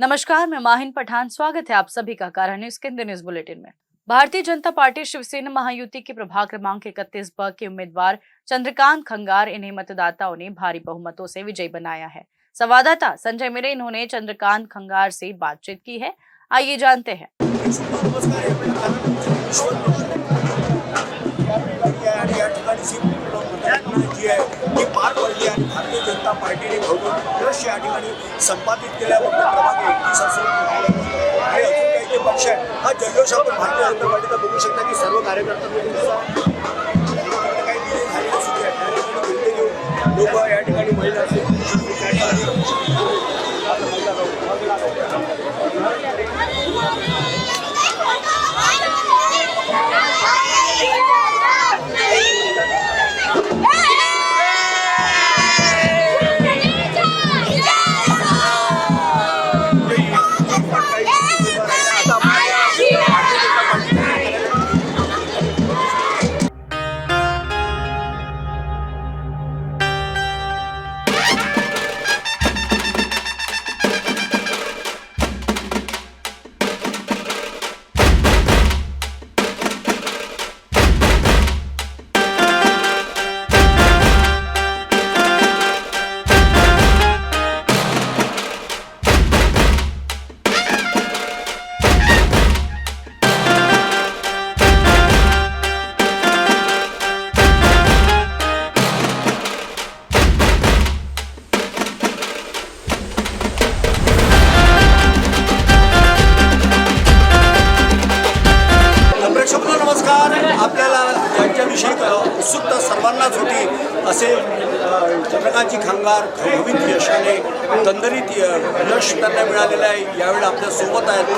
नमस्कार, मैं माहिन पठान। स्वागत है आप सभी का कारा न्यूज के न्यूज बुलेटिन में। भारतीय जनता पार्टी शिवसेना महायुति के प्रभाग क्रमांक 31 ब के उम्मीदवार चंद्रकांत खंगार इन्हें मतदाताओं ने भारी बहुमतों से विजयी बनाया है। संवाददाता संजय मिरे इन्होंने चंद्रकांत खंगार से बातचीत की है, आइए जानते हैं। भारतीय जनता पार्टीने भौगोलिक या ठिकाणी संपादित केल्याबद्दल क्रमांक 31 असून आणि अजून काही जे पक्ष आहे हा जल्लोष आपण भारतीय जनता पार्टीचा बघू शकता की सर्व कार्यकर्त्यांनी काही विजय झालेले सुद्धा आहे। लोक या ठिकाणी महिला नमस्कार। आपल्याला ज्यांच्याविषयी उत्सुकता सर्वांनाच होती असे चंद्रकांतजी खंगार घवघवीत यशाने दणदणीत यश त्यांना मिळालेलं आहे। यावेळेला आपल्या सोबत आहेत की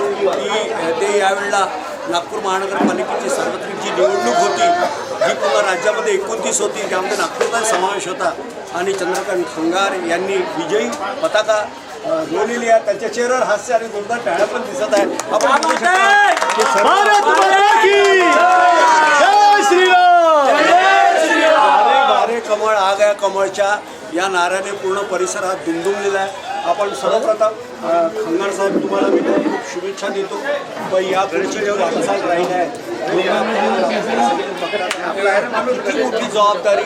ते यावेळेला नागपूर महानगरपालिकेची सार्वत्रिक जी निवडणूक होती जी पूर्ण राज्यामध्ये 29 होती, त्यामध्ये नागपूरचा समावेश होता आणि चंद्रकांत खंगार यांनी विजयी पताका रोवलेली आहे। त्यांच्या चेहऱ्यावर हास्य आणि जोरदार टाळ्या पण दिसत आहे। आपण बघू शकता की भारत माता की जय श्रीराम, जय श्रीराम। बारे कमळ आ गया कमळच्या या नाऱ्याने पूर्ण परिसर हा दुमदुमलेला आहे। आपण सर्वप्रथम खंगार साहेब तुम्हाला मी खूप शुभेच्छा देतो। पण या पुढची जे वाटचाल राहिली आहे किती मोठी जबाबदारी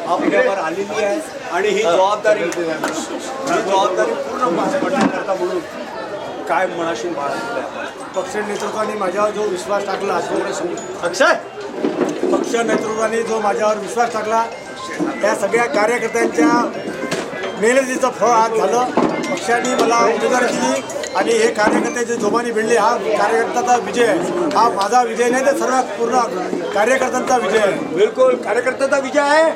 आपल्यावर आलेली आहे आणि ही जबाबदारी पूर्ण पार पाडण्याकरता म्हणून काय मनाशी बाळगलं पक्ष नेतृत्वाने माझ्यावर जो विश्वास टाकला पक्ष नेतृत्वाने जो माझ्यावर विश्वास टाकला त्या सगळ्या कार्यकर्त्यांच्या मेहनतीचं फळ आज झालं। पक्षाने मला उमेदवारी दिली आणि हे कार्यकर्त्याचे जोमाने भिडले। हा कार्यकर्त्याचा विजय आहे, हा माझा विजय नाही तर सर्व पूर्ण कार्यकर्त्यांचा विजय आहे। बिलकुल कार्यकर्त्याचा विजय आहे।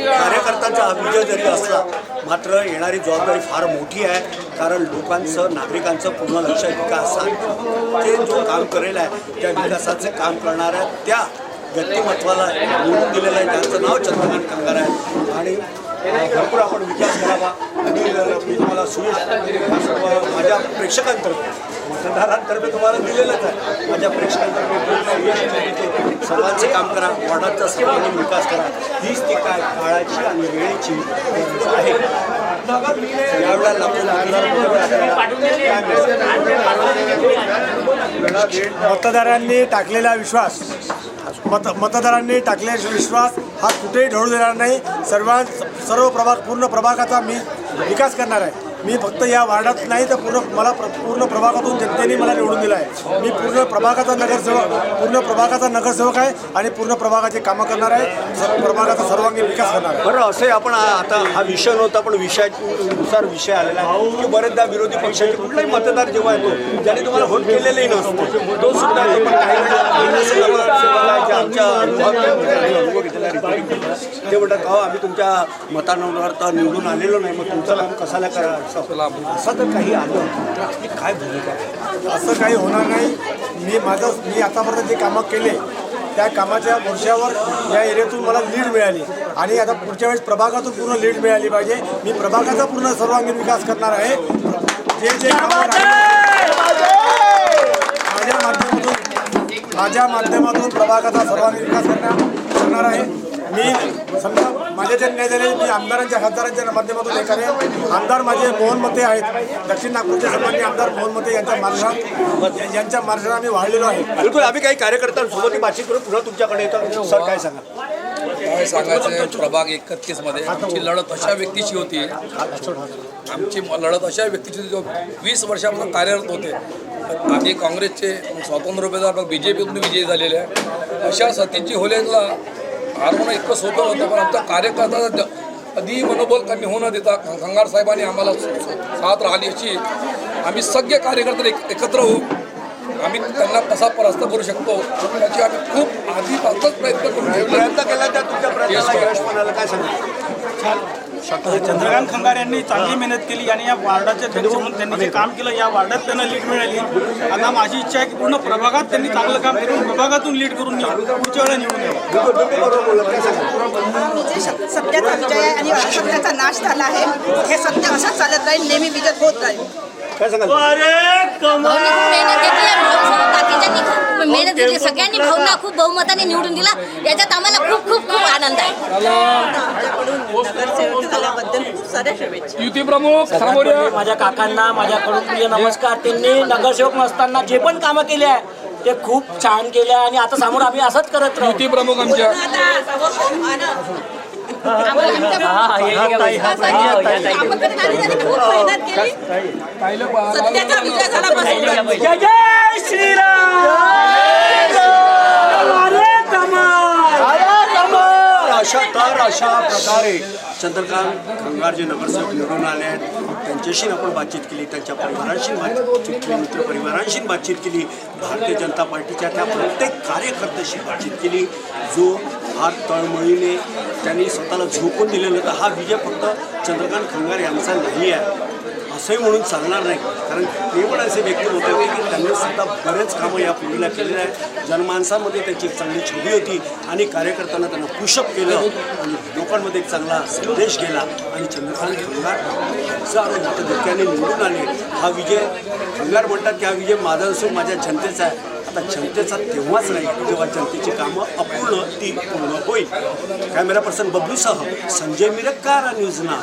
कार्यकर्त्यांचा हा विजय जरी असला मात्र येणारी जबाबदारी फार मोठी आहे, कारण लोकांचं नागरिकांचं पूर्ण लक्ष विकासात ते जो काम करेल आहे त्या विकासाचे काम करणाऱ्या त्या व्यक्तिमत्वाला निवडून दिलेलं आहे। त्यांचं नाव चंद्रकांत खंगार आहे आणि भरपूर आपण विकास करावा आणि मी तुम्हाला सुयश माझ्या प्रेक्षकांतर्फे मतदारांतर्फे तुम्हाला दिलेलंच आहे। माझ्या प्रेक्षकांतर्फे सर्वांचे काम करा, वार्डाचा सर्वांगीण विकास करा, हीच ती काय काळाची आणि वेळेची गरज आहे। मतदारांनी टाकलेला विश्वास मतदारांनी टाकलेला विश्वास हा कुठेही ढळू देणार नाही। सर्व पूर्ण प्रभागाचा मी विकास करणार आहे। मी फक्त या वार्डात नाही तर पूर्ण प्रभागातून जनतेने मला निवडून दिला आहे। मी पूर्ण प्रभागाचा नगरसेवक आहे आणि पूर्ण प्रभागाचे कामं करणार आहे, प्रभागाचा सर्वांगीण विकास करणार आहे। बरं, असे आपण आता हा विषय नव्हता पण विषयानुसार विषय आलेला आहे की बरेचदा विरोधी पक्षाचे कुठलाही मतदार जेव्हा येतो ज्याने तुम्हाला व्होट केलेलंही नसतो तो सुद्धा येतो, पण काही आमच्या अनुभव घेतलेला ते म्हणतात आम्ही तुमच्या मतानुसार निवडून आलेलो नाही, मग तुमचं काम कशाला करा असं जर काही आलं तर काय भूमिका? असं काही होणार नाही। मी आतापर्यंत जे कामं केले त्या कामाच्या वर्षावर या एरियातून मला लीड मिळाली आणि आता पुढच्या वेळेस प्रभागातून पूर्ण लीड मिळाली पाहिजे। मी प्रभागाचा पूर्ण सर्वांगीण विकास करणार आहे। जे माझ्या माध्यमातून प्रभागाचा सर्वांगीण विकास करणार आहे। मी समजा माझे जे न्याय झाले मी आमदारांच्या खासदारांच्या माध्यमातून हे करेन. आमदार माझे मोहन मते आहेत, दक्षिण नागपूरचे सन्माननीय आमदार मोहन मते यांच्या मार्गदर्शनात आम्ही वाढलेलो आहे. बिलकुल आम्ही काही कार्यकर्त्यांसोबत बातचीत करून पुन्हा तुमच्याकडे येतो. सर काय सांगा? काय सांगायचं, प्रभाग 31 मध्ये आमची लढत अशा व्यक्तीची होती, आमची लढत अशा व्यक्तीची जो 20 वर्षापासून कार्यरत होते. आधी काँग्रेसचे स्वतंत्र उमेदवार BJPतून विजयी झालेले आहे. अशा सतीची होलेला हारवणं इतकं सोपं होतं, पण आमचा कार्यकर्ता कधी मनोबल कमी होऊ न देता खंगार साहेबांनी आम्हाला साथ राहिली अशी आम्ही सगळे कार्यकर्ते एकत्र होऊ आम्ही त्यांना कसा परास्त करू शकतो त्याची आम्ही खूप आधीपासूनच प्रयत्न करून प्रयत्न केला त्या तुमच्या प्रयत्नाला यश मिळालं. काय सांगा? चंद्रकांत खंगार यांनी चांगली मेहनत केली आणि या वार्डाचे अध्यक्ष म्हणून त्यांनी जे काम केलं, या वार्डात त्यांना लीड मिळाली. आता माझी इच्छा आहे की पूर्ण प्रभागात त्यांनी चांगलं काम करून प्रभागातून लीड करून पुढच्या वेळेला निवडून यावं. सत्याचा विजय आहे आणि असत्याचा नाश झाला आहे. हे सत्य असंच चालत राहील, नेहमी विजय होत राहील. काय सांगाल? मेहनत घेतली सगळ्यांनी, भावना खूप बहुमताने निवडून दिला. याच्यात आम्हाला खूप खूप खूप आनंद आहे. नगरसेवक झाल्याबद्दल खूप साऱ्या शुभेच्छा. युती प्रमुख माझ्या काकांना माझ्याकडून प्रिय नमस्कार. त्यांनी नगरसेवक नसताना जे पण कामं केले आहे ते खूप छान केले आणि आता समोर आम्ही असंच करत राहू. युती प्रमुख आमच्या सत्याचा विजय झाला. जय जय श्रीराम. अशा प्रकारे चंद्रकांत खंगार जे नगरसेवक निवडून आले आहेत त्यांच्याशी आपण बातचीत केली, त्यांच्या परिवारांशी बातचीत केली, मित्रपरिवारांशी बातचीत केली, भारतीय जनता पार्टीच्या त्या प्रत्येक कार्यकर्त्याशी बातचीत केली जो फार तळमळीने त्यांनी स्वतःला झोकून दिलेलं होतं. हा विजय फक्त चंद्रकांत खंगार यांचा नाही आहे असंही म्हणून चालणार नाही, कारण ते पण असे व्यक्ती होते की त्यांनी सुद्धा बरेच कामं या पिढीला केलेलं आहे. जनमानसामध्ये त्यांची एक चांगली छबी होती आणि कार्यकर्त्यांना त्यांना पुशअप केलं आणि लोकांमध्ये एक चांगला संदेश गेला आणि चंद्रकांत खंगार हजारो मतधक्याने निवडून आले. हा विजय खंगार म्हणतात की हा विजय माझा नसून माझ्या जनतेचा आहे. आता जनतेचा तेव्हाच नाही जेव्हा जनतेची कामं अपूर्ण ती पूर्ण होईल. कॅमेरा पर्सन बबलूसह संजय मिरक्कार, न्यूज ना.